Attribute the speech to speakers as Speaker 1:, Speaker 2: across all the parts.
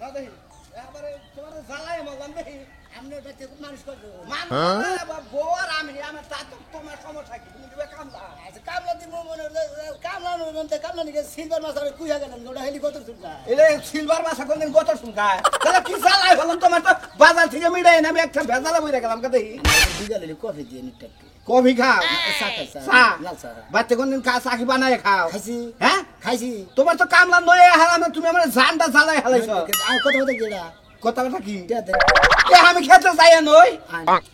Speaker 1: না দেখি একবারে তোমার জ্বালাই মগন দেখি
Speaker 2: আমনে বাচ্চা মানুষ করবে
Speaker 1: মানুষ বউর আমি আমার তা তো তোমার সমস্যা কি তুমি দিবে কামলা
Speaker 2: আচ্ছা কামলা দিব মনে কামলা নতে কামলা নিকে সিলভার মাছ আর কুইয়া গেলেন ওটা হেলিকপ্টার শুনকা
Speaker 1: এলে সিলভার মাছ কোনদিন কত শুনকায় তাহলে কি জ্বালাই হলাম তোমার তো বাজার থেকে মিড়াই না আমি একটা ভেজালা বইরা গেলাম কা দেখি
Speaker 2: দিগালে কফি দিয়ে নিটাকে
Speaker 1: কফি খাও
Speaker 2: চা লাল চা
Speaker 1: বাচ্চা কোনদিন চা কি বানায় খাও
Speaker 2: খাইছি
Speaker 1: হ্যাঁ
Speaker 2: খাইছি
Speaker 1: তোমার তো কামলা নয় হারামে তুমি আমার জানটা জ্বালাই হালাইছো
Speaker 2: আর কথা বলতে গেলা
Speaker 1: কথা কি
Speaker 2: দেতে
Speaker 1: আমি খেতে চাই নই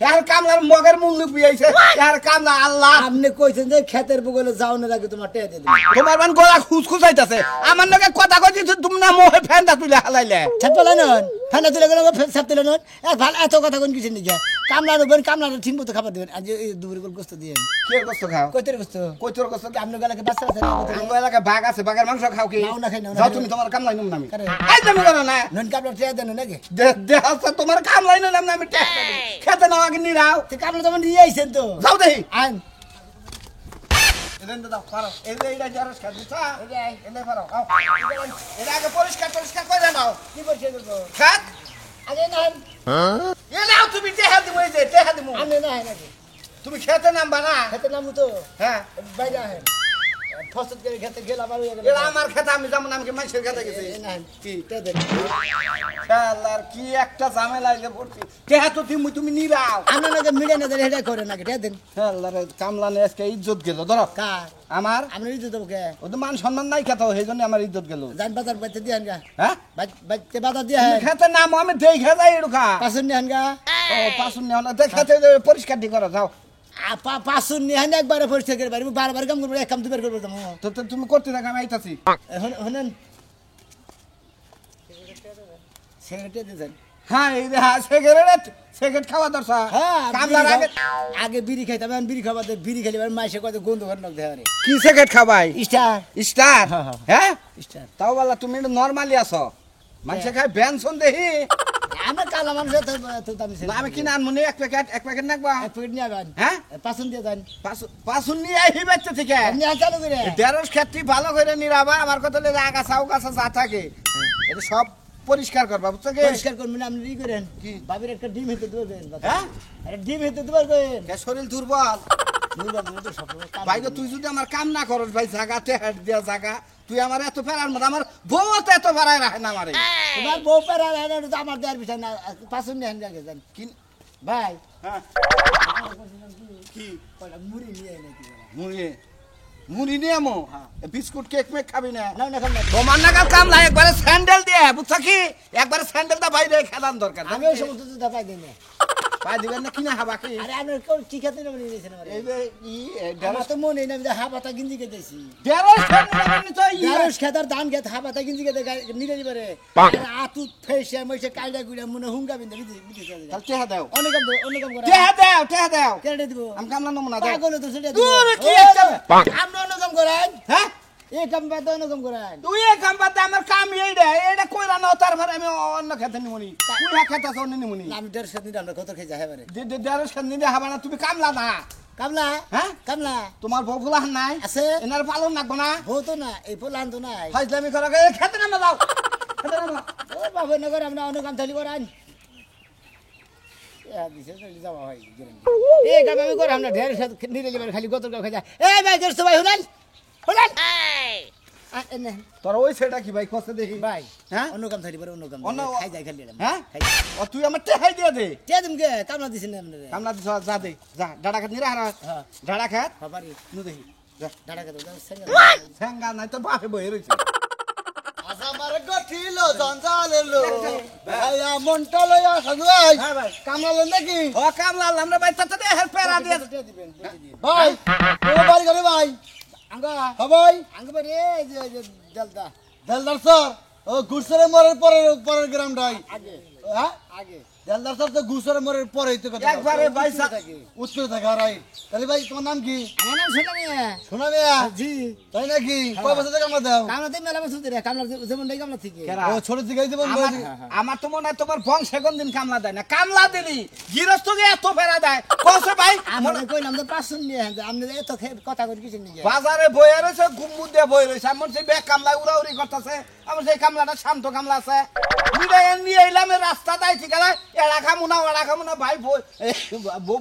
Speaker 1: এর কামলার মগের মূল্য বিয়াইছে এর কামলা আল্লাহ
Speaker 2: আপনি কইছেন যে ক্ষেতের বগলে যাও না লাগে তোমার টেয়া দিয়ে দিই
Speaker 1: তোমার মান গলা খুসখুসাইতাছে আমার লগে কথা কইছিস তুমি না মোহে ফেন্ডা তুলে হালাইলে
Speaker 2: ছাপলা নন ফানা তুলে গেল ছাপ তুলে নন ভাল এত কথা কোন কিছু নিকে কামলা নবেন কামলা ঠিক মতো খাবার দিবেন আজ এই দুপুরে গোল গোস্ত দিয়েন
Speaker 1: কে গোস্ত খাও
Speaker 2: কইতের গোস্ত
Speaker 1: কইতর গোস্ত
Speaker 2: আপনি গলাকে বাচ্চা আছে
Speaker 1: আমার এলাকায় বাঘ আছে বাঘের মাংস খাও কি
Speaker 2: নাও না খাই নাও
Speaker 1: যাও তুমি তোমার কামলাই নুম নামি
Speaker 2: আরে
Speaker 1: আই তুমি করো না
Speaker 2: নন কামলা টেয়া দেন নাকি
Speaker 1: দেহ তোমার কামলাই নুম নামি খেতে নাও আগে নিরাও
Speaker 2: তে কামলা তো নিয়ে আইছেন তো
Speaker 1: যাও দেখি
Speaker 2: আইন
Speaker 1: এদেন দাও পারো এইটা জারস খা দিছা
Speaker 2: এটাই
Speaker 1: এনে পারো আও এর আগে পরিষ্কার করে নাও
Speaker 2: কি করছে তো
Speaker 1: খাত
Speaker 2: আগে না
Speaker 1: এ নাও তুমি টেহা দিমু এই যে টেহা দিমু
Speaker 2: আমি না নাকি
Speaker 1: তুমি খেতে নামবা না
Speaker 2: খেতে নামু তো
Speaker 1: হ্যাঁ
Speaker 2: বাইরে আহেন ফসল করে খেতে গেলাম আর
Speaker 1: এরা আমার খেতে আমি যেমন আমি মানুষের খেতে গেছি
Speaker 2: কি তে দেন
Speaker 1: আল্লাহর কি একটা ঝামেলা আইলে পড়ছি টেহা তো তুমি নিরাও
Speaker 2: আমরা নাকি মিডিয়া না দেন এটা করে নাকি তে দেন
Speaker 1: আল্লাহর কামলা নে আজকে ইজ্জত গেল ধরো
Speaker 2: কার
Speaker 1: আমার
Speaker 2: আমরা ইজ্জত দেবো কে
Speaker 1: ও তো মান সম্মান নাই খেতে সেই জন্য আমার ইজ্জত গেল
Speaker 2: জান বাজার বাইতে দিয়ান গা
Speaker 1: হ্যাঁ
Speaker 2: বাইতে বাজার দিয়া
Speaker 1: তুমি খেতে নাম আমি দেখে যাই এরুকা
Speaker 2: পাঁচুন নিহান গা
Speaker 1: ও পাশুন নেও না খেতে পরিষ্কার দি করো যাও
Speaker 2: পাঁচুন নিহান একবারে পরিষ্কার করে পারি বারবার কাম করবো এক কাম দুবার করবো
Speaker 1: তো তুমি করতে থাকো আমি আইতাছি
Speaker 2: হনেন সেক্রেটারি দিয়েছেন
Speaker 1: হ্যাঁ এই যে সিগারেট খাওয়া দরকার
Speaker 2: হ্যাঁ
Speaker 1: কামলার আগে
Speaker 2: আগে বিড়ি খাইতাম এখন বিড়ি খাওয়া বিড়ি খাইলে মাইসে কত গন্ধ ঘর নক দেয়
Speaker 1: কি সিগারেট খাবাই
Speaker 2: স্টার
Speaker 1: স্টার হ্যাঁ
Speaker 2: স্টার
Speaker 1: তাও বলা তুমি নরমালি আছো মানুষে খায় বেনসন দেহি
Speaker 2: আমি কালা মানুষ তো দামি
Speaker 1: আমি কিনা আনমনি এক প্যাকেট নাকবা
Speaker 2: এক প্যাকেট নিয়ে যান
Speaker 1: হ্যাঁ
Speaker 2: পাঁচুন দিয়ে যান
Speaker 1: পাশুন নিয়ে আই বাচ্চা থেকে
Speaker 2: নিয়ে চালু করে
Speaker 1: দেড়শ ক্ষেত্রে ভালো করে নিরাবা আমার কথা লেগে আগাছা উগাছা যা থাকে এটা সব পরিষ্কার করবা বুঝছো কি
Speaker 2: পরিষ্কার করবেন আপনি ই করেন
Speaker 1: কি
Speaker 2: বাবির একটা ডিম হেতে দেবেন
Speaker 1: হ্যাঁ
Speaker 2: একটা ডিম হেতে দেবেন
Speaker 1: শরীর দুর্বল ভাই তুই যদি আমার কাম না করস ভাই জায়গাতে হেড দিয়া জায়গা তুই আমার এত ফেরার মধ্যে আমার বউ তো এত ফেরাই রাখে না আমারে
Speaker 2: তোমার বউ পেরা আমার দেওয়ার বিষয় না পাঁচুন নিয়ে আগে যান
Speaker 1: কি
Speaker 2: ভাই
Speaker 1: হ্যাঁ কি
Speaker 2: মুড়ি নিয়ে নাকি
Speaker 1: মুড়ি নিয়ে আমো বিস্কুট কেক মেক খাবি না
Speaker 2: না না খান না
Speaker 1: তোমার নাগাল কাম না একবারে স্যান্ডেল দিয়ে বুঝছো কি একবারে স্যান্ডেলটা বাইরে খেলাম দরকার
Speaker 2: আমি ওই সমস্ত জুতা পাই দিই না
Speaker 1: পাই দিবেন না কিনা হাবা কি
Speaker 2: আরে আমি কেউ কি খেতে না নিয়েছেন আমার
Speaker 1: এই যে
Speaker 2: আমার তো মনে নেই আমি হাবাতা গিঞ্জি কেটেছি
Speaker 1: দেড়শ
Speaker 2: খেতার ধান খেত হাবাতা গিঞ্জি কেটে নিলে দিবারে আতু ফেসে মইছে কাইলা গুড়া মনে হুঙ্গা বিন্দা
Speaker 1: তাহলে টেহা দাও
Speaker 2: অনেক করে
Speaker 1: টেহা দাও
Speaker 2: কেটে দিব
Speaker 1: আমি কামলা নমুনা দাও
Speaker 2: পাগল তো সেটা
Speaker 1: দূর কি একটা
Speaker 2: আমরা অন্য কাম করেন
Speaker 1: হ্যাঁ
Speaker 2: এই কাম বাদ অন্য কাম করেন
Speaker 1: তুই এই কাম বাদ আমার কাম এইটা কইরা না তারপরে আমি অন্য খেতে নিমুনি তুই খেতে অন্য নিমুনি
Speaker 2: আমি 150 দিন আমরা কত খেয়ে যাবে
Speaker 1: দেড়শ খান নিতে হবে না তুমি কামলা না
Speaker 2: কামলা
Speaker 1: হ্যাঁ
Speaker 2: কামলা
Speaker 1: তোমার বউ ফুলাহান নাই
Speaker 2: আছে
Speaker 1: এনার পালন লাগবো না
Speaker 2: বউ তো না এই পোলান তো নাই
Speaker 1: ফাইজলামি করা খেতে নামা যাও খেতে নামা
Speaker 2: ও বাবা নগর আমরা অন্য কাম থালি করেন যাওয়া হয় এই কাম আমি করে আমরা ঢের নিলে যাবেন খালি গতর খাই যায় এই ভাই দেড়শো ভাই শুনেন
Speaker 1: তোর ওই সেটা কি ভাই কষ্ট দেখি
Speaker 2: ভাই
Speaker 1: হ্যাঁ
Speaker 2: অন্য কাম থালি পরে অন্য কাম খাই যায় খালি
Speaker 1: হ্যাঁ ও তুই আমার টেহাই দিয়ে দে
Speaker 2: কে তুমি কামলা দিছেন না আপনারা
Speaker 1: কামলা দিছ যা দে যা ডাড়া খাত নিরা হারা
Speaker 2: হ্যাঁ
Speaker 1: ডাড়া খাত
Speaker 2: বাবারি
Speaker 1: নু দেখি যা
Speaker 2: দাঁড়া কে দাও
Speaker 1: সেঙ্গা নাই তো বাপে বই রইছে
Speaker 2: আমার গঠিল জঞ্জালেলো ভাইয়া মনটা লইয়া সাজুই
Speaker 1: হ্যাঁ ভাই
Speaker 2: কামলা লন নাকি
Speaker 1: ও কামলা আমরা ভাই তাতে হেল্প পেরা দিয়ে
Speaker 2: দিবেন ভাই ও বাড়ি করে ভাই আঙ্গা হ্যাঁ ভাই আঙ্গা বাড়ি এই যে দেলদার স্যার ও গুরসরে মরার পরের গ্রামটাই আগে হ্যাঁ আগে
Speaker 3: দেলদার সাহেব তো ঘুষের মরে পরেই তো কথা
Speaker 1: একবারে পয়সা
Speaker 3: উত্তর থাকে আর তাহলে ভাই তোমার নাম কি
Speaker 2: আমার নাম সোনা মিয়া
Speaker 3: শোনা মিয়া
Speaker 2: জি
Speaker 3: তাই নাকি কয় বছর থেকে কামলা দাও
Speaker 2: কামলাতে মেলা বছর ধরে কামলা যেমন দেই কামলা থেকে
Speaker 3: ও ছোট থেকে আইতে বল
Speaker 1: আমার তো মনে হয় তোমার বংশে কোনদিন কামলা দেয় না কামলা দিলি গৃহস্থকে এত ফেরা দেয় কসে ভাই
Speaker 2: আমরা কইলাম তো 500 নিয়ে আপনি এত কথা কই কিছু নিয়ে
Speaker 1: বাজারে বইয়ে রয়েছে গুম্বু দিয়ে বই রয়েছে আমার সেই ব্যাগ কামলা উড়াউড়ি করতেছে আমার সেই কামলাটা শান্ত কামলা আছে নিয়ে এলাম রাস্তা তাই ঠিক আছে এড়া খামু না ভাই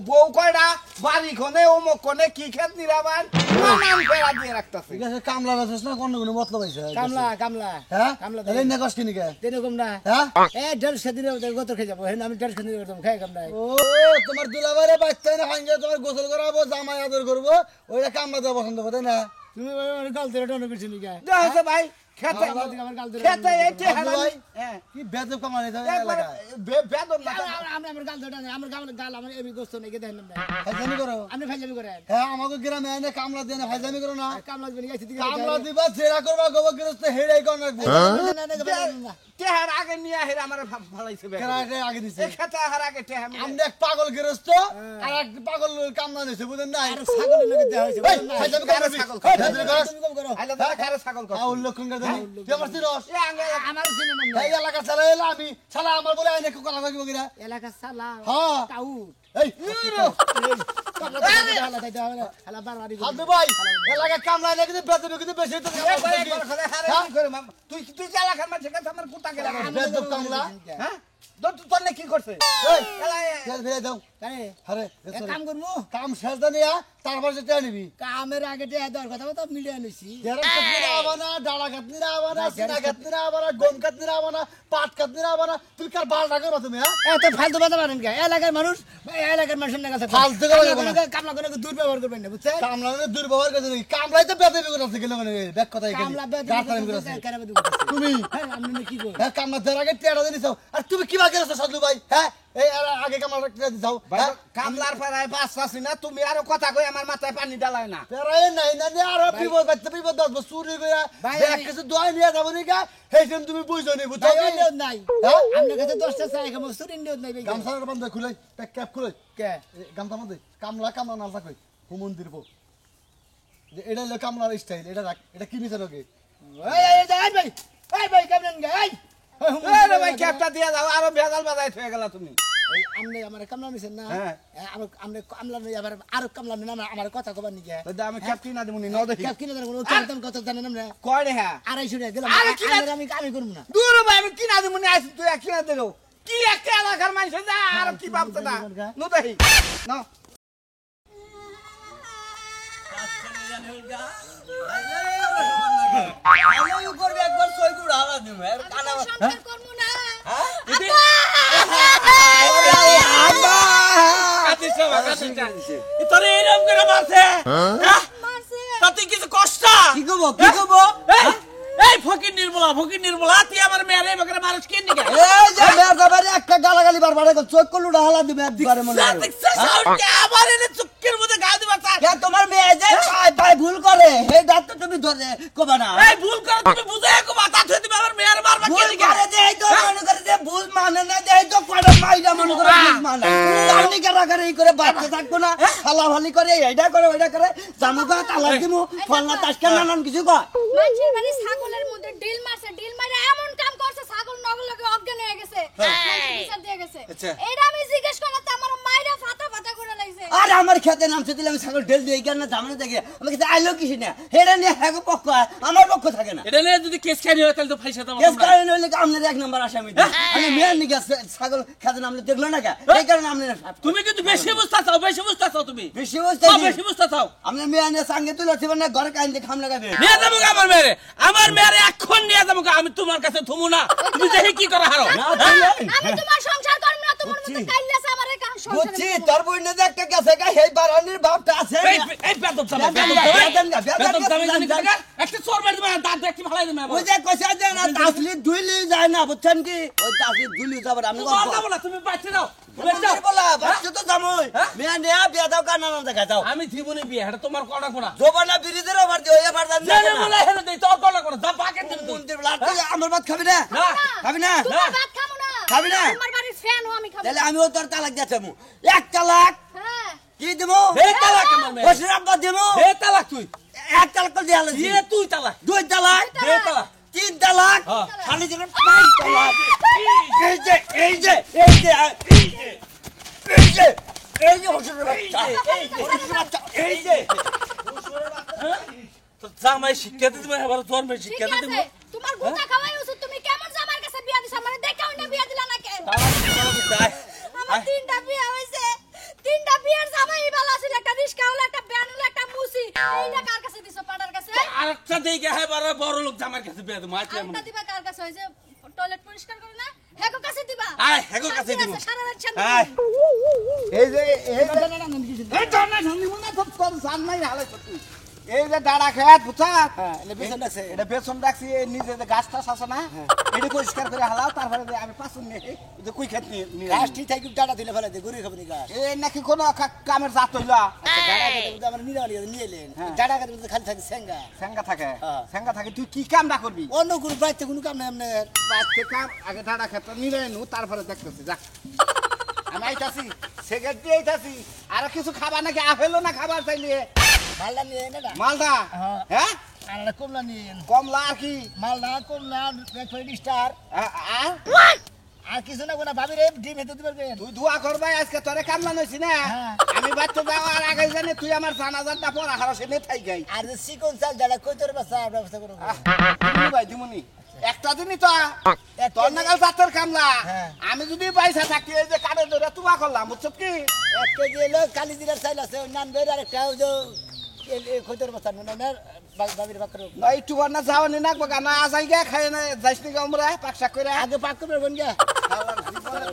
Speaker 1: বউ কয়টা বাড়ি কোনে অমুক কোনে কি খেত নিরাবান নানান ফেরা দিয়ে রাখতেছে
Speaker 3: ঠিক আছে কামলা বেচছ না কোন কোনো মতলব হইছে
Speaker 2: কামলা
Speaker 3: হ্যাঁ
Speaker 2: কামলা
Speaker 3: তাহলে না কষ্ট কি কে
Speaker 2: এরকম না
Speaker 3: হ্যাঁ
Speaker 2: এ 150 দিনে গত খেয়ে যাবো আমি 150 দিনে করতাম খাই কামলা
Speaker 3: ও তোমার দুলাভাইরে বাচ্চা না হাঙ্গে তোমার গোসল করাবো জামাই আদর করবো ওইটা কামলা দেওয়া পছন্দ করে না
Speaker 2: তুমি গাল ধরে ডন কিছু নিয়ে
Speaker 1: দেখো ভাই খেতে
Speaker 2: আমার গাল ধরে
Speaker 1: খেতে এইতে
Speaker 3: ভাই
Speaker 1: হ্যাঁ
Speaker 3: কি বেদব কামাই দাও
Speaker 1: একবার
Speaker 3: এলাকা
Speaker 1: বেদম না
Speaker 2: আমার গাল ধরে আমার গাল আমার এবি গোস্ত নেই দেন না
Speaker 3: ফাইজামি করো
Speaker 2: আপনি ফাইজামি করেন
Speaker 3: হ্যাঁ আমাকে গ্রামে এনে কামলা দেন ফাইজামি করো না
Speaker 2: কামলা দিবেন গেছি দিকে
Speaker 3: কামলা দিবা জেরা করবা গোবর গৃহস্থ হেড়াই কোন রাখবো
Speaker 1: তেহার আগে নিয়ে হেরে আমার ভালাইছে বে
Speaker 3: কেরাটে আগে দিছে
Speaker 1: খেতে হার আগে তেহা
Speaker 3: আমরা এক পাগল গৃহস্থ আর এক পাগল কামলা দিছে বুঝেন না
Speaker 2: ছাগলের লগে দেওয়া হইছে
Speaker 3: ফাইজামি
Speaker 1: ছাগল
Speaker 3: করবি
Speaker 2: তুমি কম করো
Speaker 1: আইলা দাদা খারে ছাগল কর
Speaker 3: আউল লক্ষণ করে দেন তুই আমার চিরস
Speaker 1: এ আঙ্গে
Speaker 2: আমার চিনে নাম
Speaker 3: এই এলাকা চালা এলা আমি শালা আমার বলে আইনে কথা কইব কিনা
Speaker 2: এলাকা সালা
Speaker 3: হ্যাঁ
Speaker 2: কাউট
Speaker 3: এই
Speaker 2: কামলা দিতে হালা তাইতে হালা বারবারই
Speaker 3: হাত ভাই এলাকা কামলা এনে কিন্তু বেতন কিন্তু বেশি তো
Speaker 1: একবার খারে হারে কি করে তুই তুই চালা খান মাঝে কাছে আমার পুতা গেলা
Speaker 3: বেতন কামলা
Speaker 1: হ্যাঁ তোর কি করছে
Speaker 3: এই
Speaker 1: এলা
Speaker 3: তেল ফেলে দাও
Speaker 2: কারে
Speaker 3: আরে
Speaker 2: এক কাম করমু
Speaker 3: কাম শেষ দানিয়া তারপর যেটা নিবি
Speaker 2: কামের আগে তে দর কথা তো মিলিয়ে নিছি
Speaker 3: জেরা কাটনিরা আবানা ডালা কাটনিরা আবানা সিনা কাটনিরা আবানা গম কাটনিরা আবানা পাট কাটনিরা আবানা তুই কার বাল রাখো না তুমি হ্যাঁ
Speaker 2: এত ফালতু কথা বলেন কে এলাকার মানুষ না কাছে
Speaker 3: ফালতু কথা বলবেন না।
Speaker 2: কামলা করে দুর্ব্যবহার করবেন না বুঝছেন
Speaker 3: কামলা দুর্ব্যবহার করে নাকি কামলাই তো বেদবি করে আছে গেলে মানে ব্যাক কথা এখানে
Speaker 2: কামলা
Speaker 3: গাতারাম করে আছে
Speaker 2: কেন
Speaker 3: তুমি
Speaker 2: হ্যাঁ আপনি কি করেন
Speaker 3: হ্যাঁ কামলা দেওয়ার আগে টেড়া দিছো আর তুমি কি বাকি আছো সাধু ভাই হ্যাঁ এই আগে কামলা রাখতে যাও হ্যাঁ
Speaker 1: কামলার পাড়ায় বাস পাসি না তুমি আরো কথা কই আমার মাথায় পানি ডালায় না
Speaker 3: পেরাই নাই না নে আর বিপদ বাচ্চা বিপদ দশ চুরি কইরা
Speaker 2: ভাই,
Speaker 3: ব্যাগ কিছু দোয়া নিয়ে যাবো নি কা হেইছেন তুমি বুঝছো নি বুঝছো
Speaker 2: তাই নিয়ত নাই
Speaker 3: হ্যাঁ
Speaker 2: আপনার কাছে 10টা চাই খামো সুরিন নিয়ত নাই ভাই
Speaker 3: গামছার বন্ধ খুলে প্যাক ক্যাপ খুলে
Speaker 2: কে
Speaker 3: গামছা মধ্যে কামলা কামলা নালতা কই হুমন্দির পো যে এটা হলো কামলার স্টাইল এটা রাখ এটা কি নিছে লোকে
Speaker 2: এই ভাই কেমন গে এই
Speaker 1: আরে ভাই ক্যাপটা দিয়ে দাও আরো ভেজাল বাজাই হয়ে গেল তুমি
Speaker 2: এই আমনে আমার কামলা নিছেন না
Speaker 1: হ্যাঁ।
Speaker 2: আমার আমনে কামলা নই আবার আর কামলা না আমার কথা কবার নি গে
Speaker 1: তো আমি ক্যাপ কিনা দেবনি ন দেখি
Speaker 2: কিনে দেন কোন কেমন কত জানেন আমরা
Speaker 1: কয় রে হ্যাঁ
Speaker 2: 250 টাকা গেলাম
Speaker 1: আরে কিনা-
Speaker 2: আমি করব না
Speaker 1: দূর ভাই আমি কিনা দেবনি আইছি তুই কিনা দেবো কি একটা এলাকার মানুষ যা আর কি ভাবছ না ন দেখি না
Speaker 4: সংসার করবো না
Speaker 5: তোরে এরকম করে মারছে
Speaker 4: মারছে
Speaker 5: তাতে কিছু কষ্ট
Speaker 3: কি করবো কি করবো
Speaker 5: এই ফকির নির্মলা তুই আমার মেয়ের এই বকরে মানুষ কিন নিকে
Speaker 3: এই যে মেয়ের বাবারে একটা গালাগালি বারবার চোখ করলু ঢালা দিবে একবারে মনে হয়
Speaker 5: আমার এনে চুক্কির মধ্যে গা দিবা তা
Speaker 3: কে তোমার মেয়ে যে ভাই ভুল করে হে ডাক্তার তুমি ধরে কোবা না
Speaker 5: এই ভুল করে তুমি বুঝে কো মাথা ধুই তুমি আমার মেয়ের মারবা
Speaker 3: ভুল
Speaker 5: কিন নিকে
Speaker 3: করে যে এই তো মনে করে যে ভুল মানে না যে এই তো কড়া মাইরা মনে করে ভুল মানে আপনি কারা করে এই করে বাচ্চা থাকবো না হালাহালি করে এইটা করে ওইটা করে জামুকা তালাক দিমু ফলনা তাসকা নানান কিছু কয়
Speaker 4: মানুষের মানে ছাগলের মধ্যে ডিল মারছে ডিল মারে এমন কাম করছে ছাগল নগলকে অজ্ঞান হয়ে গেছে বিচার দিয়ে গেছে এটা আমি জিজ্ঞেস করতে আমার মাইরা ফাটা ফাটা করে লাগছে
Speaker 3: আর আমার খেতে নামছে দিলে আমি ছাগল ঢেল দিয়ে কেন জামানো দেখে আমাকে আইলো কিছু না হেরা নিয়ে হ্যাঁ পক্ষ আমার পক্ষ থাকে না
Speaker 5: এটা নিয়ে যদি কেস খাই হয় তাহলে তো ফাইসা দাও
Speaker 3: কেস কারণে হইলে আপনার এক নম্বর আসামি আমি মেয়ের নিকে ছাগল খেতে নামলে দেখলো না কে এই কারণে আপনি
Speaker 5: তুমি কিন্তু বেশি বুঝতাছো তুমি
Speaker 3: বেশি
Speaker 5: বেশি বুঝতাছো
Speaker 3: আপনি মেয়ে নিয়ে সঙ্গে তুলে ছিবেন না ঘরে কাইন্দে খাম লাগাবে
Speaker 5: নিয়ে যাবো আমার মেয়েরে এখন নিয়ে যাবো আমি তোমার কাছে থুমু না তুমি দেখি কি করে হারো
Speaker 4: আমি তোমার সংসার করব না তোমার মতো কাইল্লাছে আমার এই সংসার
Speaker 3: বুঝছি তোর বইনে যে একটা গেছে গা এই বারানির ভাবটা আছে
Speaker 5: এই বেদব চালা একটা চোর মারি দিবা দাঁত দেখি ভালাই দিবা
Speaker 3: ওই যে কইছে যে না তাসলি দুইলি যায় না বুঝছেন কি ওই তাসলি দুইলি যাবার আমি
Speaker 5: তুমি বাচ্চা দাও
Speaker 3: বলা বাচ্চা তো জামই মেয়ে নিয়ে বিয়া দাও কানা না দেখা যাও
Speaker 5: আমি জীবনে বিয়ে এটা তোমার কড়া কড়া
Speaker 3: জোবানা বিরিদের ওভার দিও এবার জান
Speaker 5: জানে বলে হেরে দেই তোর কড়া কড়া দা পাকে দিন তুই
Speaker 3: মন্দির লাট আমার ভাত খাবি না
Speaker 5: না
Speaker 3: খাবি না
Speaker 4: তোমার ভাত খাবো না
Speaker 3: খাবি না?
Speaker 4: তোমার বাড়ির ফ্যানও আমি খাবো
Speaker 3: তাহলে আমিও তোর তালাক দিয়েছি এক তালাক
Speaker 4: হ্যাঁ
Speaker 3: কি দেবো
Speaker 5: হে তালাক আমার মেয়ে
Speaker 3: বসির আব্বা দেবো
Speaker 5: হে তালাক তুই
Speaker 3: এক তালাক করে দিয়ে আলাদা
Speaker 5: হে তুই তালাক
Speaker 3: দুই তালাক
Speaker 5: হে তালাক
Speaker 3: তিন তালাক
Speaker 5: হ্যাঁ।
Speaker 3: খালি দিলে পাঁচ তালাক এই যে এই যে এই যে এই যে এই যে এই যে হসুরের বাচ্চা হসুরের বাচ্চা এই যে
Speaker 5: তো জামাই শিক্ষা দিতে এবার জন্মের শিক্ষা
Speaker 4: ঠিক
Speaker 5: দিতে
Speaker 4: আছে তোমার গুতা খাওয়াই উচিত তুমি কেমন জামার কাছে বিয়া দিছ মানে দেখাও না বিয়া দিলা না কেন আমার তিনটা বিয়া হইছে তিনটা বিয়ার জামাই ভালো ছিল একটা রিস্কা হলো একটা ব্যান হলো একটা মুসি এইটা কার কাছে দিছো পাড়ার কাছে
Speaker 5: আরেকটা দিকে হ্যাঁ বড় লোক জামার কাছে বিয়ে দেবো আচ্ছা
Speaker 4: আরেকটা দিবা কার কাছে হইছে টয়লেট পরিষ্কার করে না হেগো কাছে দিবা
Speaker 5: আয়, হেগোর কাছে দিব।
Speaker 4: সারা রাত শান্তি
Speaker 5: আয়।
Speaker 1: এই যে এই জন্না ঝন্ডি মনে তো তোর জান নাই হালাই তুই এই যে দাঁড়া খেত বুঝা
Speaker 2: হ্যাঁ এটা বেতন আছে
Speaker 1: এটা বেসন রাখছি এই নিজে যে গাছ টাছ আছে না এটা পরিষ্কার করে হালাও তারপরে যে আমি পাঁচুন নিয়ে এই যে কুই খেত নিয়ে
Speaker 2: গাছ ঠিক থাকি ডাটা দিলে ফেলে দে গরু খাবনি গাছ
Speaker 1: এই নাকি কোনো কামের জাত হইল
Speaker 2: ডাটা কাটে আমরা নিরালি নিয়ে এলেন
Speaker 1: হ্যাঁ।
Speaker 2: ডাটা কাটে খালি থাকে সেঙ্গা
Speaker 1: সেঙ্গা থাকে
Speaker 2: হ্যাঁ।
Speaker 1: সেঙ্গা থাকে তুই কি কামটা করবি
Speaker 2: অন্য কোনো বাড়িতে কোনো কাম নাই আপনার
Speaker 1: আজকে কাম আগে দাঁড়া খেত নিলে নু তারপরে দেখতেছি যা আমি আইতাছি সেকেন্ড দিয়ে আইতাছি আর কিছু খাবার নাকি আপেলও না খাবার চাইলে
Speaker 2: মালদা নিয়ে এনে না
Speaker 1: মালদা
Speaker 2: হ্যাঁ।
Speaker 1: হ্যাঁ
Speaker 2: আর কমলা নিয়ে
Speaker 1: কমলা আর কি
Speaker 2: মালদা কমলা স্টার
Speaker 1: আর
Speaker 2: আর কিছু না কোনো ভাবি রে ডিম হেতে দিবেন
Speaker 1: তুই দোয়া করবাই আজকে তোরে কামলা নইছি না
Speaker 2: হ্যাঁ।
Speaker 1: আমি বাচ্চা যাওয়ার আগে জানি তুই আমার জানাজারটা পড়া হারসে নে থাই গাই
Speaker 2: আর যে চিকন চাল ডাটা কই তোর বাচ্চা ব্যবস্থা করো
Speaker 1: দিমুনি ভাই দিমুনি একটা দিনই তো তোর নাগাল জাতের কামলা
Speaker 2: হ্যাঁ।
Speaker 1: আমি যদি পয়সা থাকি এই যে কানে ধরে তুয়া করলাম বুঝছো কি
Speaker 2: 1 কেজি এলো কালি দিলার চাইল আছে নান বের আর একটা ওই যে কই তোর বাচ্চা না ভাবির বাকর
Speaker 1: না একটু না যাওয়ানি না গানা আজাই গে খাই না যাইস নি আমরা পাকশাক করে
Speaker 2: আগে পাক করবে বন গা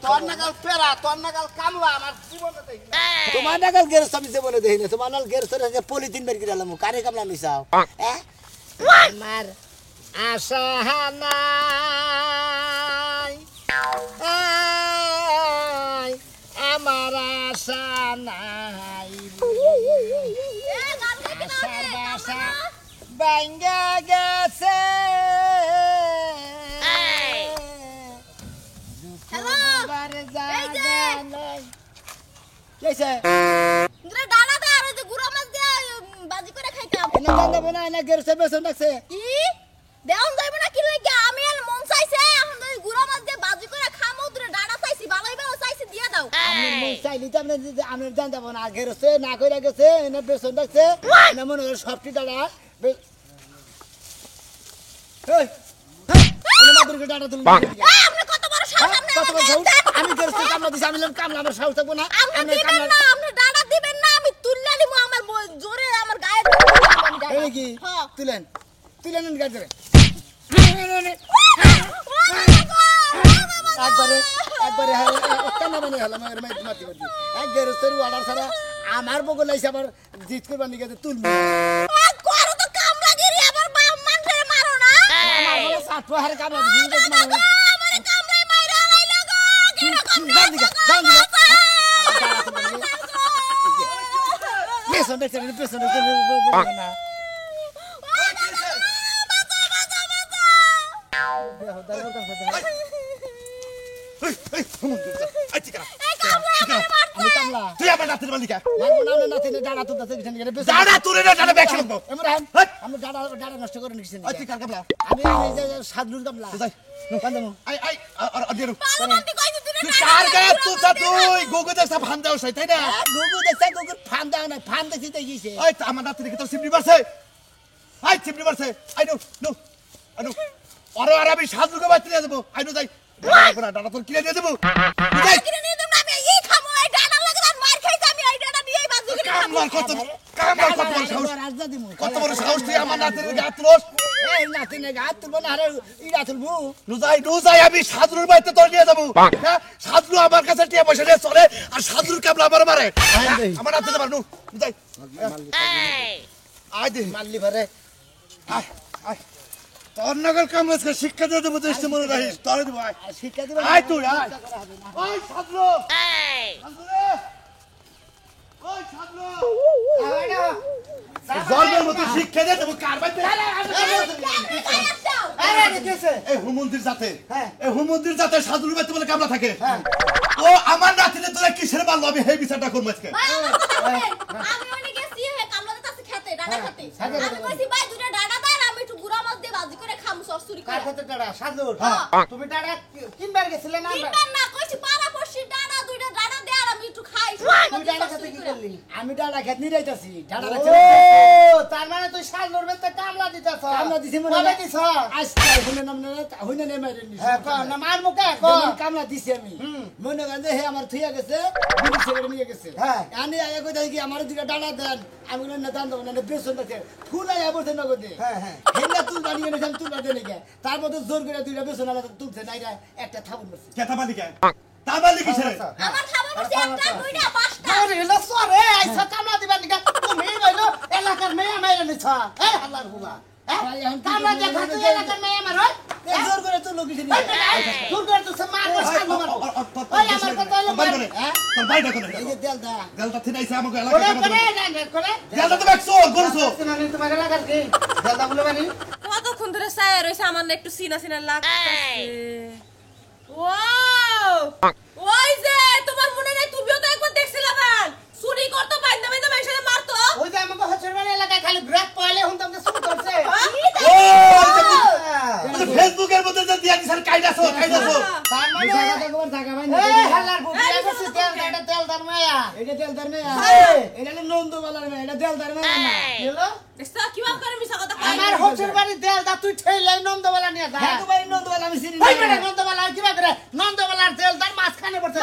Speaker 1: তোর নাগাল পেরা তোর নাগাল কামলা আমার জীবনে দেখি না।
Speaker 2: তোমার নাগাল গের সবই যে বলে দেই না তোমার নাগাল গের তোর যে পলিথিন বের করে আলাম কারে কামলা মিছাও আমার আশা নাই আমার আশা নাই
Speaker 4: এ গান গাইতে না
Speaker 2: আশার
Speaker 4: রে,
Speaker 2: বাসা
Speaker 4: কামলা।
Speaker 2: ভাঙ্গা গেছে
Speaker 4: হ্যালো, এই যে।
Speaker 2: কেছে
Speaker 4: দুরে ডানা দে আর ওই যে গুঁড়া মাছ দিয়ে বাজি করে খাইতাম
Speaker 2: এনে দান্দা বনা এনে গের সবে শুনছে
Speaker 4: কি দেওন যাইব না কি লইগা আমি আর মন চাইছে এখন ওই গুঁড়া মাছ দিয়ে বাজি করে খামো দুরে ডানা চাইছি ভালোই ভালো চাইছি দিয়ে দাও
Speaker 2: আমি মন চাইলি তো আমি দান্দা বনা গের সে না কইরা গেছে এনে বেসন রাখছে এনে মনে হয় সবটি দাঁড়া এই এনে মাদুর কে দাঁড়া তুলবি
Speaker 4: আপনি কত বড় সাহস আপনি
Speaker 2: কত বড় সাহস?
Speaker 4: আমাকে
Speaker 2: আমি গের সে কামলা দিছি আমি বললাম কামলা আমার সাহস থাকবো না
Speaker 4: আপনি
Speaker 2: আমি
Speaker 4: দিবেন
Speaker 2: কামলা
Speaker 4: না আপনি ডানা দিবেন না আমি তুললে নিমু আমার জোরে আমার গায়ে
Speaker 2: এই কি
Speaker 4: হ্যাঁ
Speaker 2: তুলেন তুলেন গাছ ধরে একবারে একবারে কান্না বানি হলাম আমার মাইতে মাতি মাতি এক গের সরু অর্ডার ছাড়া আমার বগল আইছে আবার জিত করবার নিকে তুলবি
Speaker 4: করো তো কামলাগিরি আবার বাপ মানতে মারো না
Speaker 2: আমার বলে সাত হারে কামলা দিছি
Speaker 4: আমারে কামলায় মাইরা লাইলো গো কিরকম
Speaker 2: যান দিকে পেছন দেখছেন পেছন না আমি কামলা
Speaker 6: তুই আমার নাতির মালিকা
Speaker 2: লাগবো না আমরা নাতিনে ডাড়া তুলতে গেছেন এখানে পেছন
Speaker 6: দাঁড়া তুলে না দাঁড়া ব্যাগ শুনবো
Speaker 2: এমরান আমি ডাড়া ডাড়া নষ্ট করে নিছেন
Speaker 6: আই তুই কার কামলা
Speaker 2: আমি এই যে সাদলুর কামলা
Speaker 6: যাই
Speaker 2: কান্দমু
Speaker 6: আই আই আর দিরু
Speaker 4: পালমন্তি কইছি তুই
Speaker 6: তুই কার গায়ে তুতা তুই গুগু দেশা ভান দাও সাই তাই না
Speaker 2: গুগু দেখছে গুগু ফান দাও না ফান দেখি তো গিয়েছে
Speaker 6: ওই আমার নাতির কি তোর সিমনি মারছে আই সিমনি মারছে I know no I know আর আমি সাজুকে বাইতে নিয়ে যাবো আই নো যাই দাঁড়া তোর কিনে দিয়ে দেবো যাই
Speaker 4: কিনে নিয়ে তুমি আমি এই খামো এই ডানা লাগে আর মার খাইতে আমি এই ডানা দিয়েই বাজি করে খাবো
Speaker 6: কামলা কত বড় সাহস
Speaker 2: রাজা দিমু
Speaker 6: কত বড় সাহস তুই আমার নাতির গায়ে তুলস
Speaker 2: এই নাতিনে গাত তুলবো না আরে ইড়া তুলবো
Speaker 6: নুজাই আমি সাজুর বাইতে তোর নিয়ে যাবো হ্যাঁ সাজু আমার কাছে টিয়া পয়সা নিয়ে চলে আর সাজুর কামলা আমার মারে আমার নাতিতে মার নুজাই আয় দে
Speaker 2: মারলি ভরে
Speaker 6: আয় আয় তোর নগর কামড়েছে শিক্ষা দিয়ে দেবো তুই মনে রাখিস তোর দেবো আয়
Speaker 2: শিক্ষা দিবা
Speaker 6: আয় তুই আয় ওই সাজলো সাজলো ওই সাজলো জন্মের মতো শিক্ষা দিয়ে দেবো কার বাইতে
Speaker 1: আরে দেখেছে
Speaker 6: এই হুমন্দির জাতে
Speaker 1: হ্যাঁ।
Speaker 6: এই হুমন্দির জাতে সাধুর বাড়িতে বলে কামলা থাকে ও আমার নাতিনে তোরা কিসের মারলো আমি সেই বিচারটা করবো আজকে
Speaker 4: ভাই আমার কথা শুনেন। আমি ওখানে গেছি কামলাদের কাছে খেতে ডাটা খেতে আমি কইছি ভাই দুটো ডাটা দেন আমি একটু গুড়া মাছ দিয়ে ভাজি করে খামু সরসুরি
Speaker 1: কার
Speaker 4: করে
Speaker 1: সাথে টাড়া সাজুর তুমি টাড়া কিনবার গেছিলে না
Speaker 4: কিনবেন না কইছি পাড়া পড়শি ডাটা দুইটা ডাটা দে আর আমি একটু খাই
Speaker 1: তুই টাড়া সাথে কি করলি
Speaker 2: আমি ডালা খেত নিয়ে যাইতাছি ডালা
Speaker 1: ও তার মানে তুই সাজুর বেতে কামলা দিতাছ
Speaker 2: কামলা দিছি মনে
Speaker 1: কবে দিছ
Speaker 2: আজকে হইনা নে মাইরে নিছি
Speaker 1: হ্যাঁ কর না মার মুখে কর
Speaker 2: যেমন কামলা দিছি আমি মনে করেন যে হে আমার থুইয়া গেছে বিড়ি ছেড়ে নিয়ে গেছে
Speaker 1: হ্যাঁ।
Speaker 2: আমি আয়া কই দেখি আমার দুইটা ডালা দেন আমি বললাম না দান দেবো না বেসন দেখে ফুলাই আবরছে নগদে
Speaker 1: হ্যাঁ, হ্যাঁ।
Speaker 2: হেলা তুল বানিয়ে এনেছে আমি তুলবা দেনে গে তার মধ্যে জোর করে দুইটা বেসন আলাদা তুলছে নাইরা একটা থাবুন মারছে
Speaker 6: কেতা মালিকে তা মালি কিসের
Speaker 4: আমার খাবার বসে একটা দুইটা পাঁচটা
Speaker 1: আরে এলো সরে আইসা কামলা দিবার নিকা তুমি হইলো এলাকার মেয়ে মাইরে নিছ এই আল্লাহর হুবা
Speaker 2: ভাই, এখন কি
Speaker 1: কামলা
Speaker 2: করবো?
Speaker 1: দেখা তুই এলাকার মেয়ে মার হয়
Speaker 2: জোর করে তুল লোক কিছু
Speaker 1: তোর করে তুই মারবো সাজু মারবো ওই আমার কথা হলো
Speaker 6: তোর বাইরে কোন
Speaker 2: এই যে তেল দা
Speaker 6: গেলটা থিনাইছে আমাকে
Speaker 1: করে
Speaker 6: এলাকা
Speaker 1: করে না করে
Speaker 6: গেলটা তো দেখছো গরছো
Speaker 1: মানে তোমার এলাকার কি দাদা বলে বানি
Speaker 7: কতক্ষণ ধরে চায় রয়েছে আমার না একটু চিনা চিনা লাগতেছে ও ওই যে তোমার মনে নাই তুমিও তো একবার দেখছিলা বাল চুরি করতো বাইন্দা বাইন্দা মানুষের মারতো
Speaker 1: ওই যে আমাকে হচ্ছে মানে এলাকায় খালি ব্রেক পয়লে হুন তোমকে শুরু করছে
Speaker 6: ও ফেসবুকের মধ্যে যে দিয়া দিছেন কাইদাছো
Speaker 1: তার মানে
Speaker 2: জায়গা দেখবার থাকা ভাই
Speaker 1: এই হাল্লার বুবি এসে তেল দার মায়া
Speaker 2: এটা তেল দার মেয়া
Speaker 1: হ্যাঁ।
Speaker 2: এটা নন্দ বালার মেয়া এটা তেল দার মেয়া না
Speaker 1: হলো
Speaker 7: দেখছ কিভাবে করে মিছা কথা কয়
Speaker 1: আমার হচ্ছে বাড়ি তেল দা তুই ঠেলে নন্দবালা নিয়ে যা
Speaker 2: হ্যাঁ তো ভাই নন্দ বালা আমি চিনি
Speaker 1: ওই বেটা নন্দবালা কি করে নন্দবালার তেল দার মাঝখানে পড়ছে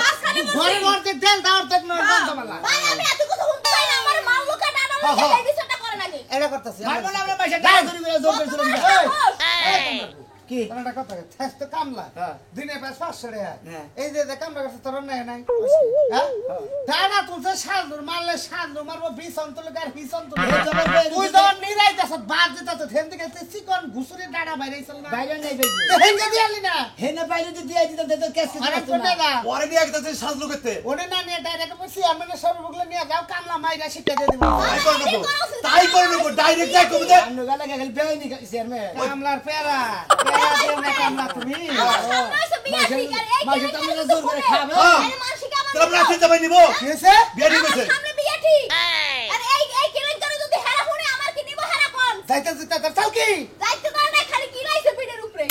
Speaker 1: ঘরে ঘরে তেল দাও তেল নন্দবালা
Speaker 4: ভাই আমি এত কথা শুনতে পাই না আমার মাল লোকা ডাটা
Speaker 1: হ্যাঁ,
Speaker 4: মানে এই বিষয়টা করে নাকি
Speaker 1: এটা করতেছি
Speaker 2: মারবো না আমরা পয়সা টাকা চুরি করে জোর করে চলে কি
Speaker 1: একটা কথা তেজ তো কামলা দিনে পাঁচ 500 টাকা
Speaker 2: হ্যাঁ।
Speaker 1: এই যে কামলা করছে তোর নাই নাই হ্যাঁ দাদা তুলছে সাজুর মারলে সাজুর মারবো 20 অন্তলে আর 20 অন্তলে তুই তো নিরাই যাস বাদ দিতা তো থেন দিকে চিকন ঘুষুরি ডাড়া বাইরেছিল না
Speaker 2: বাইরে নাই ভাই
Speaker 1: হেঙ্গে দিয়ালি না
Speaker 2: হেনে বাইরে যদি দিয়ে দিতে তো কেস
Speaker 1: আরে কোনে না
Speaker 6: পরে নিয়ে গেছে সাজলো করতে
Speaker 1: ওনে না নিয়ে ডাইরেক্ট বসি আমি সর্বগুলো নিয়ে যাও কামলা মাইরা শিখে দিয়ে দিব
Speaker 6: তাই করে নেবো ডাইরেক্ট যাই কবে
Speaker 2: আমরা গালা খালি বেআইনি চেয়ারম্যান
Speaker 1: কামলার পেরা দেও না কামলা তুমি
Speaker 4: আমরা এসে বিয়া ঠিক আর এই
Speaker 2: মাসে তো আমরা জোর করে খাবে
Speaker 4: আরে মানসিক আমার
Speaker 6: তোরা রাতে যাবে নিব
Speaker 1: কি হয়েছে
Speaker 6: বিয়ে নিবেছে
Speaker 4: সামনে বিয়া ঠিক আর এই কেলেন করে যদি হেরা শুনে আমার কি নিব হেরা কোন
Speaker 1: যাইতে যাইতে চাল কি
Speaker 4: দায়িত্ব তো না খালি কি লাইছে পিঠের উপরে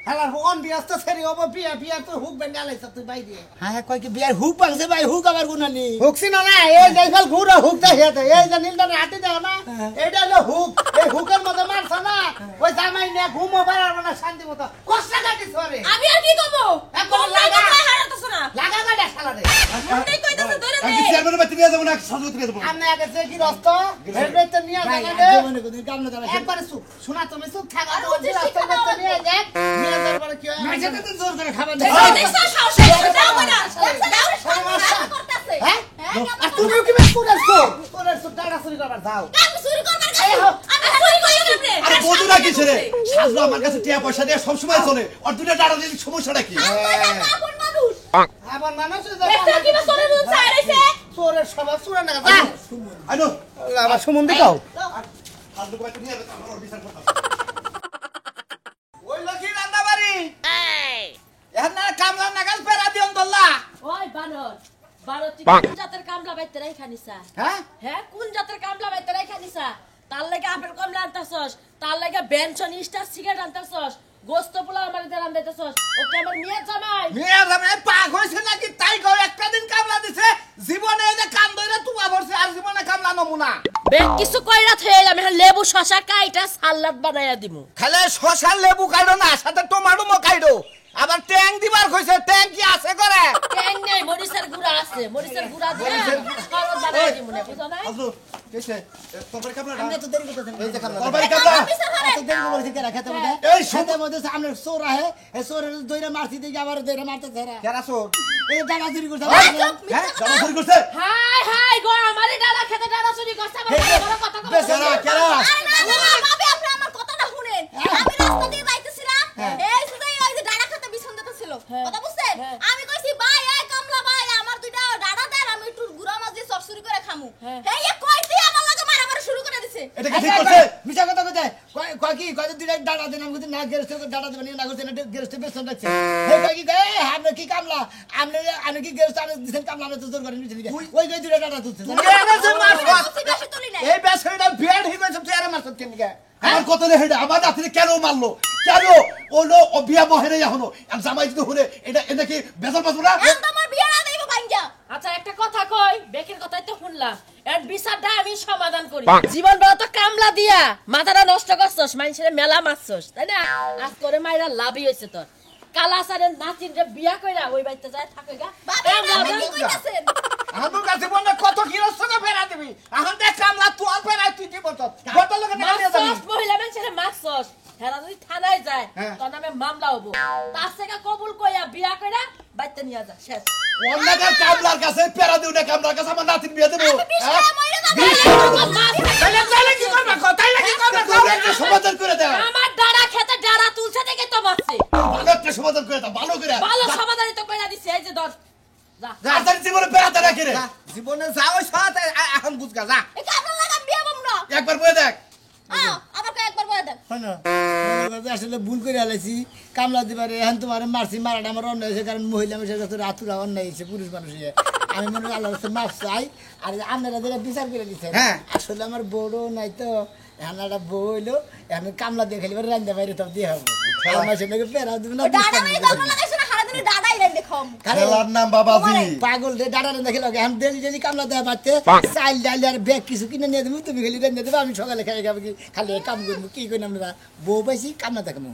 Speaker 1: হালার অন বিয়াস্ত সেরি হবো বিয়া বিয়া তো হুক বেঙ্গা লাইছ তুই বাই দিয়ে
Speaker 2: হ্যাঁ কয় কি বিয়ার হুক পাংছে ভাই হুক আবার গুনানি
Speaker 1: হুকছি না না এই জায়গাল ঘুরে হুক দেখাতে এই যে নীলটা হাঁটি দাও না এটা হলো হুক এই হুকের মধ্যে মারছ না ওই জামাই নিয়ে ঘুমো পারবে না শান্তি মতো কষ্ট কাটিস রে
Speaker 7: আমি আর কি করব
Speaker 1: এখন
Speaker 7: কোন
Speaker 1: লাগা।
Speaker 7: লাগা হারাতেছ না
Speaker 1: লাগা গাড়া শালারে
Speaker 7: মনটাই কইতাছে ধরে
Speaker 6: আমি
Speaker 7: দে
Speaker 6: চেয়ারম্যানের বাড়িতে নিয়ে যাবো না সাজলো নিয়ে যাবো
Speaker 1: আমি আগে যে কি রস্ত হেলমেট নিয়ে
Speaker 2: ভাই
Speaker 1: জানা দে
Speaker 2: জীবনে কোন কাম না তারা
Speaker 1: একবারে চুপ শোনা তুমি চুপ থাকা
Speaker 4: আর
Speaker 1: তো
Speaker 4: হচ্ছে
Speaker 1: রাস্তা
Speaker 4: শিক্ষা
Speaker 1: করতে নিয়ে যাক নিয়ে যাওয়ার পরে কি হয়
Speaker 2: মাসে তো জোর করে খাবার
Speaker 7: দেখছ সাহস আছে দাও না
Speaker 4: করতেছে
Speaker 1: হ্যাঁ আর তুমি কি বেশ করে আসছো তোর সুটাড়া চুরি করবার যাও
Speaker 4: আমি চুরি করবার গেছি
Speaker 7: আমি চুরি করি কেমনে
Speaker 6: আরে বন্ধু না কিসের সাজলো আমার কাছে টিয়া পয়সা দিয়ে সব সময় চলে আর দুটো ডাড়া দিলে সমস্যাটা কি
Speaker 4: আপন মানুষ
Speaker 1: আবার মানুষ
Speaker 7: দেখছ কিবা চোরের মতো চায় রইছে
Speaker 1: চোরের স্বভাব চোরে না যা
Speaker 6: আইনো
Speaker 1: আবার সুমন্দি কাও
Speaker 6: সাজলো বাড়িতে নিয়ে যাবে আমার বিচার করতে
Speaker 1: ওই লক্ষ্মী রান্নাবাড়ি এখন না কামলা নাগাল পেরা দিয়ম দল্লা
Speaker 7: ওই বানর বানর তুই কোন জাতের কামলা বাইতে রাইখা নিছা
Speaker 1: হ্যাঁ
Speaker 7: হ্যাঁ কোন জাতের কামলা বাইতে রাইখা নিছা তার লাগি আপেল কমলা আনতাছস তার লাগি বেনসন স্টার সিগারেট আনতাছস গোস্ত পোলা আমার দিয়ে রান্দাইতাছস ওকে আমার মেয়ে জামাই
Speaker 1: মেয়ে জামাই পাক হইছে নাকি তাই কও একটা দিন কামলা দিছে জীবনে এই যে কাম ধরে তুয়া ভরছে আর জীবনে কামলা নমুনা
Speaker 7: বেশ কিছু কইরা থয়ে আমি লেবু শশা কাইটা সালাদ বানাইয়া দিমু
Speaker 1: খালে শশা লেবু কাইডো না সাথে টমেটো মো কাইডো আবার ট্যাং দিবার কইছে ট্যাং কি আছে করে
Speaker 7: ট্যাং নাই মরিচের গুড়া আছে মরিচের গুড়া দিয়ে সালাদ বানাইয়া দিমু না বুঝো না
Speaker 6: সাজলো কেসে তোর বাড়ি কামলা
Speaker 2: আমরা তো দেরি করতেছেন
Speaker 1: এই যে কামলা
Speaker 6: তোর বাড়ি কামলা
Speaker 2: এত দেরি করে কেরা খেতে বলে
Speaker 6: এই
Speaker 2: খেতে মধ্যে আমরা চোর আহে এই চোরের দইরা মারছি দেখি আবার দইরা মারতে ধরা
Speaker 1: কেরা চোর
Speaker 2: এই ডালা চুরি করতে
Speaker 1: হ্যাঁ
Speaker 6: জামা চুরি করছে
Speaker 7: হাই হাই গো আমারে ডালা খেতে ডালা চুরি করছে আমার বড় কথা কইছে
Speaker 6: কেরা কেরা
Speaker 4: আরে না ভাবি আপনি আমার কথাটা শুনেন আমি রাস্তা দিয়ে যাইতেছিলাম এই শুধু ওই যে ডাড়া খেতে বিছন দিতে ছিল কথা বুঝছেন আমি কইছি ভাই এই কামলা ভাই আমার দুইটা ডাড়া দেন আমি একটু গুড়া মাছ দিয়ে চরচুরি করে খামু এই কইতে আমার লাগে মারামারি শুরু করে দিছে
Speaker 6: এটা কি ঠিক করছে
Speaker 2: মিছা কথা কইতে কয় কি কয় দুইটা ডাটা দেন আমি না গেরস্তে ডাটা দেবেন না করতে না গেরস্তে বেসন রাখছে হে কয় কি কয় আপনি কি কামলা আমি কি গেরস্তে আমি দিছেন কামলা আমি তো জোর করে নিতে ওই কই দুইটা ডাটা তুলছে
Speaker 1: তুই এনে যে মারছ
Speaker 4: বেশি তুলি নাই
Speaker 1: এই বেসইটা বিয়ার হিবে সব চেয়ারে মারছ কেন কে
Speaker 6: আমার কত রে হেডা আমার নাতিরে কেন মারলো কেন ওলো ও বিয়া বহেরে এখনো আর জামাই যদি হলে এটা কি বেজাল বাজবো না
Speaker 4: এখন তোমার বিয়ে না দেব ভাঙ্গা
Speaker 7: আচ্ছা একটা কথা কই বেকের কথাই তো শুনলাম এর বিচারটা আমি সমাধান করি জীবন বড় তো কামলা দিয়া মাথাটা নষ্ট করছস মানুষের মেলা মারছস তাই না আজ করে মাইরা লাভই হইছে তোর কালাসারের নাতির যে বিয়া কইরা ওই বাড়িতে যায় থাকে গা
Speaker 4: বাবা আপনি কি কইতাছেন
Speaker 1: আমার কাছে বলে কত কিরস্ত না ফেরা দিবি এখন দেখ কামলা তুই আর ফেরাই তুই কি বলছ কত লোকে না দিয়ে যাবি
Speaker 7: মারছস মহিলা মানুষের মারছস হেরা যদি থানায় যায়
Speaker 1: হ্যাঁ।
Speaker 7: তোর নামে মামলা হবো তার থেকে কবুল কইয়া বিয়া কইরা বাইতে নিয়ে যা শেষ
Speaker 6: অন্যকে কামলার কাছে পেরা দিও না কামলার কাছে আমার নাতির বিয়ে দেবো
Speaker 4: বিশাল মইরা যাবে
Speaker 1: তাইলে তাইলে কি করবে তাইলে কি করবে
Speaker 6: তুই একটা সমাধান করে দে
Speaker 7: আমার ডাড়া খেতে ডাড়া তুলছে দেখে তো বাচ্চে
Speaker 6: ভালো একটা সমাধান করে দাও ভালো করে
Speaker 7: ভালো সমাধানই তো কইরা দিছে এই যে ধর যা
Speaker 6: রাতার জীবনে বেড়াতে রাখি রে
Speaker 1: যা, জীবনে যা ওই সাথে এখন বুঝগা যা
Speaker 4: এই কামলা লাগা বিয়ে বমরা
Speaker 6: একবার বলে দেখ
Speaker 4: আবার কয় একবার বলে দেন
Speaker 2: আসলে ভুল করে আলাইছি কামলা দিবারে এখন তোমার মারছি মারাটা আমার অন্যায় হয়েছে কারণ মহিলা মানুষের কাছে রাতুরা অন্যায় হয়েছে পুরুষ মানুষের আমি মনে করি আল্লাহর কাছে মাফ চাই আর আপনারা যেটা বিচার করে দিচ্ছেন
Speaker 1: হ্যাঁ।
Speaker 2: আসলে আমার বড় নাই তো এখন একটা বউ হইলো আমি কামলা দিয়ে খালি রান্না বাইরে তো দিয়ে হবো আমার সেটাকে পেরা দেবে না
Speaker 4: ডাডা মানে কামলা লাগাইছ না হারা দিনে ডাডাই রেন দেখম
Speaker 6: খেলার নাম বাবাজি
Speaker 2: পাগল রে ডাটা দেখে লাগে এখন ডেলি ডেলি কামলা দেওয়া পাচ্ছে চাইল ডাইল আর ব্যাগ কিছু কিনে নিয়ে দেবো তুমি খালি রান্না দেবো আমি সকালে খাই খাবো কি খালি কাম করবো কি করি আমরা বউ পাইছি কামলা দেখাবো